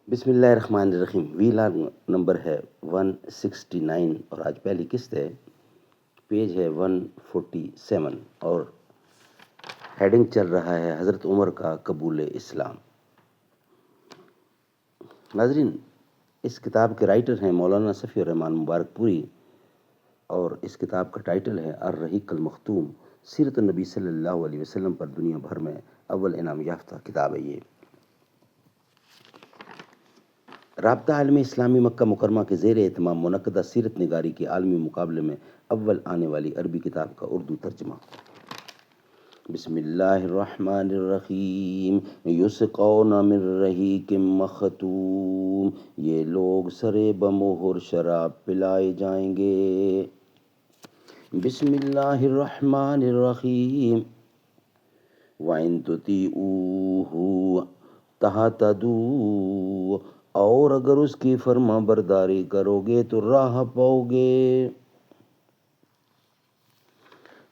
بسم اللہ الرحمن الرحیم. ویلاگ نمبر ہے 169 اور آج پہلی قسط ہے. پیج ہے 147 اور ہیڈنگ چل رہا ہے حضرت عمر کا قبول اسلام. ناظرین، اس کتاب کے رائٹر ہیں مولانا صفی الرحمان مبارک پوری اور اس کتاب کا ٹائٹل ہے الرحیق المختوم. سیرت النبی صلی اللہ علیہ وسلم پر دنیا بھر میں اول انعام یافتہ کتاب ہے یہ. رابطہ عالم اسلامی مکہ مکرمہ کے زیر اہتمام منعقدہ سیرت نگاری کے عالمی مقابلے میں اول آنے والی عربی کتاب کا اردو ترجمہ. بسم اللہ الرحمن الرحیم. یسقون من رحیق مختوم، یہ لوگ سرے بمہر شراب پلائے جائیں گے. بسم اللہ الرحمن الرحیم. وَإِن تُطِيعُوهُ تَهْتَدُوا، اور اگر اس کی فرما برداری کرو گے تو راہ پاؤ گے.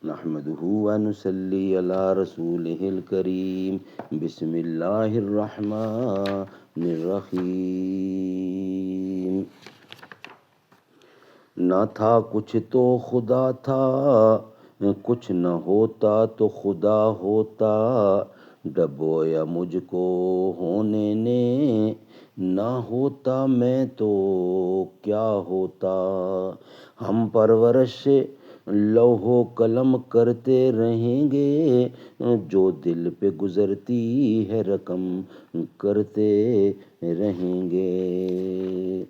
نحمدہ ونصلی علی رسولہ الکریم. بسم اللہ الرحمن الرحیم. نہ تھا کچھ تو خدا تھا، کچھ نہ ہوتا تو خدا ہوتا. ڈبویا مجھ کو ہونے نے، نہ ہوتا میں تو کیا ہوتا. ہم پرورش لوح و قلم کرتے رہیں گے، جو دل پہ گزرتی ہے رقم کرتے رہیں گے.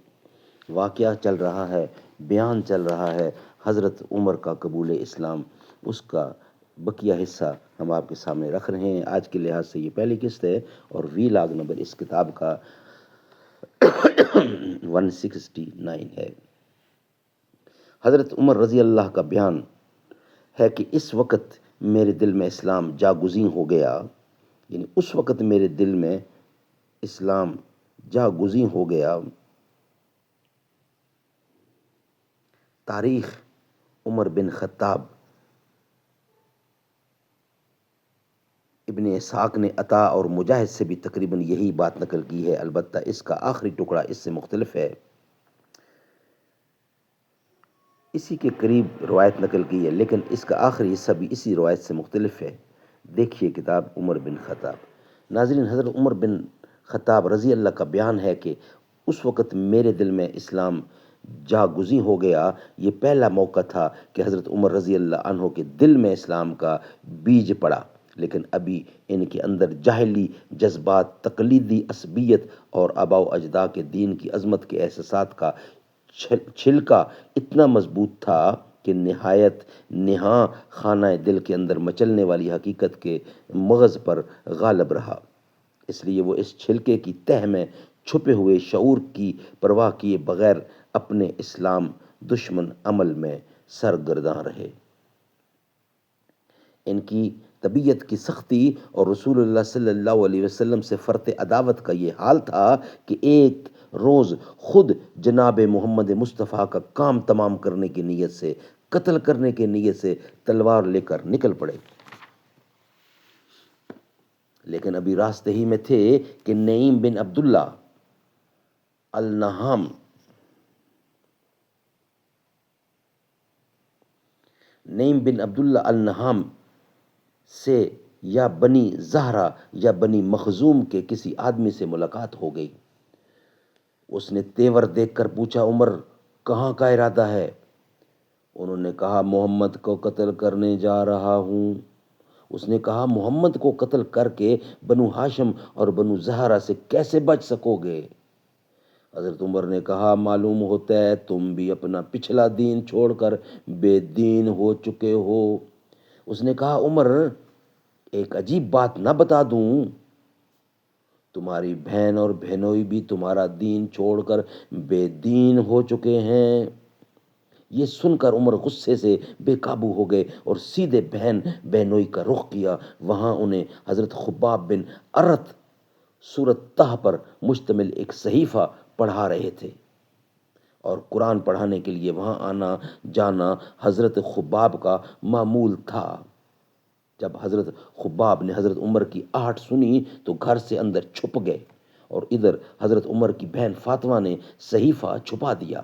واقعہ چل رہا ہے، بیان چل رہا ہے حضرت عمر کا قبول اسلام. اس کا بقیہ حصہ ہم آپ کے سامنے رکھ رہے ہیں. آج کے لحاظ سے یہ پہلی قسط ہے اور وی لاگ نمبر اس کتاب کا 169 ہے. حضرت عمر رضی اللہ کا بیان ہے کہ اس وقت میرے دل میں اسلام جاگزیں ہو گیا، یعنی اس وقت میرے دل میں اسلام جاگزیں ہو گیا. تاریخ عمر بن خطاب ابن اسحاق نے عطا اور مجاہد سے بھی تقریباً یہی بات نقل کی ہے، البتہ اس کا آخری ٹکڑا اس سے مختلف ہے. اسی کے قریب روایت نقل کی ہے لیکن اس کا آخری حصہ بھی اسی روایت سے مختلف ہے. دیکھیے کتاب عمر بن خطاب. ناظرین، حضرت عمر بن خطاب رضی اللہ کا بیان ہے کہ اس وقت میرے دل میں اسلام جاگزیں ہو گیا. یہ پہلا موقع تھا کہ حضرت عمر رضی اللہ عنہ کے دل میں اسلام کا بیج پڑا، لیکن ابھی ان کے اندر جاہلی جذبات، تقلیدی عصبیت اور آباء و اجداد کے دین کی عظمت کے احساسات کا چھلکا اتنا مضبوط تھا کہ نہاں خانہ دل کے اندر مچلنے والی حقیقت کے مغز پر غالب رہا. اس لیے وہ اس چھلکے کی تہ میں چھپے ہوئے شعور کی پرواہ کیے بغیر اپنے اسلام دشمن عمل میں سرگرداں رہے. ان کی طبیعت کی سختی اور رسول اللہ صلی اللہ علیہ وسلم سے فرط عداوت کا یہ حال تھا کہ ایک روز خود جناب محمد مصطفیٰ کا کام تمام کرنے کی نیت سے، قتل کرنے کی نیت سے تلوار لے کر نکل پڑے. لیکن ابھی راستے ہی میں تھے کہ نعیم بن عبداللہ النہام سے یا بنی زہرہ یا بنی مخزوم کے کسی آدمی سے ملاقات ہو گئی. اس نے تیور دیکھ کر پوچھا، عمر کہاں کا ارادہ ہے؟ انہوں نے کہا، محمد کو قتل کرنے جا رہا ہوں. اس نے کہا، محمد کو قتل کر کے بنو ہاشم اور بنو زہرہ سے کیسے بچ سکو گے؟ حضرت عمر نے کہا، معلوم ہوتا ہے تم بھی اپنا پچھلا دین چھوڑ کر بے دین ہو چکے ہو. اس نے کہا، عمر ایک عجیب بات نہ بتا دوں؟ تمہاری بہن اور بہنوئی بھی تمہارا دین چھوڑ کر بے دین ہو چکے ہیں. یہ سن کر عمر غصے سے بے قابو ہو گئے اور سیدھے بہن بہنوئی کا رخ کیا. وہاں انہیں حضرت خباب بن ارت سورۃ طہ پر مشتمل ایک صحیفہ پڑھا رہے تھے اور قرآن پڑھانے کے لیے وہاں آنا جانا حضرت خباب کا معمول تھا. جب حضرت خباب نے حضرت عمر کی آہٹ سنی تو گھر سے اندر چھپ گئے اور ادھر حضرت عمر کی بہن فاطمہ نے صحیفہ چھپا دیا۔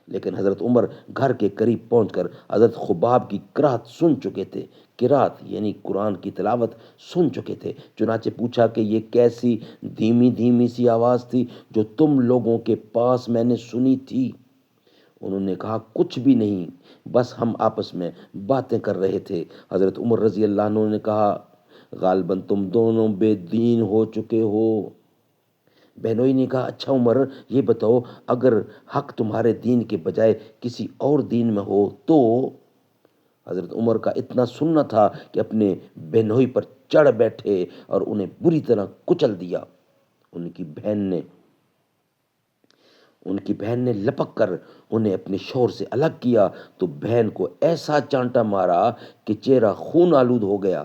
لیکن حضرت عمر گھر کے قریب پہنچ کر حضرت خباب کی قرات سن چکے تھے، قرات یعنی قرآن کی تلاوت سن چکے تھے۔ چنانچہ پوچھا کہ یہ کیسی دھیمی دھیمی سی آواز تھی جو تم لوگوں کے پاس میں نے سنی تھی؟ انہوں نے کہا کچھ بھی نہیں، بس ہم آپس میں باتیں کر رہے تھے۔ حضرت عمر رضی اللہ عنہ نے کہا غالباً تم دونوں بے دین ہو چکے ہو۔ بہنوئی نے کہا اچھا عمر یہ بتاؤ اگر حق تمہارے دین کے بجائے کسی اور دین میں ہو تو؟ حضرت عمر کا اتنا سننا تھا کہ اپنے بہنوئی پر چڑھ بیٹھے اور انہیں بری طرح کچل دیا۔ ان کی بہن نے لپک کر انہیں اپنے شوہر سے الگ کیا تو بہن کو ایسا چانٹا مارا کہ چہرہ خون آلود ہو گیا۔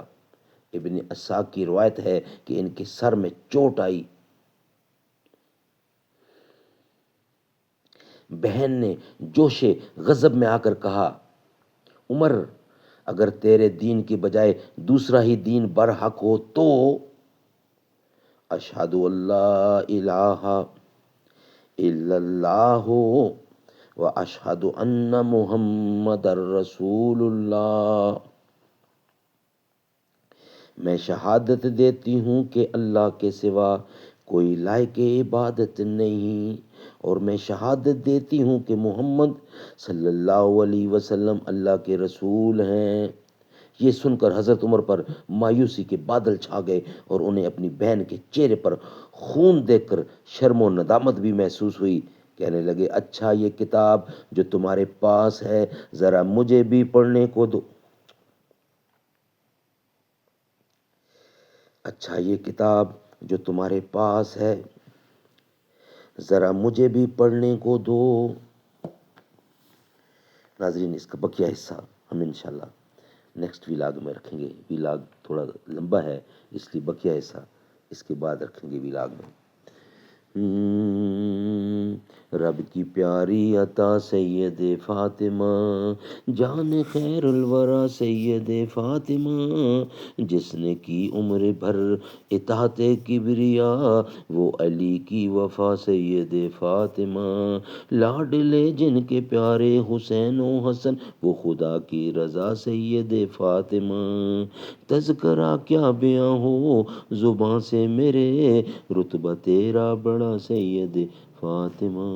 ابن اسحاق کی روایت ہے کہ ان کے سر میں چوٹ آئی۔ بہن نے جوش غضب میں آ کر کہا عمر اگر تیرے دین کے بجائے دوسرا ہی دین برحق ہو تو؟ اشہد اللہ الہ الا اللہ و اشہد ان محمد رسول اللہ۔ میں شہادت دیتی ہوں کہ اللہ کے سوا کوئی لائق عبادت نہیں، اور میں شہادت دیتی ہوں کہ محمد صلی اللہ علیہ وسلم اللہ کے رسول ہیں۔ یہ سن کر حضرت عمر پر مایوسی کے بادل چھا گئے اور انہیں اپنی بہن کے چہرے پر خون دیکھ کر شرم و ندامت بھی محسوس ہوئی۔ کہنے لگے اچھا یہ کتاب جو تمہارے پاس ہے ذرا مجھے بھی پڑھنے کو دو۔ اچھا یہ کتاب جو تمہارے پاس ہے ذرا مجھے بھی پڑھنے کو دو۔ ناظرین اس کا بقیہ حصہ ہم انشاءاللہ نیکسٹ ویلاگ میں رکھیں گے۔ ویلاگ تھوڑا لمبا ہے اس لیے بقیہ حصہ اس کے بعد رکھیں گے ویلاگ میں۔ رب کی پیاری عطا سید فاطمہ جان خیر الورا سید فاطمہ، جس نے کی عمر بھر اطاعت کبریا وہ علی کی وفا سید فاطمہ، لاڈلے جن کے پیارے حسین و حسن وہ خدا کی رضا سید فاطمہ، تذکرہ کیا بیاں ہو زباں سے میرے رتبہ تیرا بڑا سید فاطمہ۔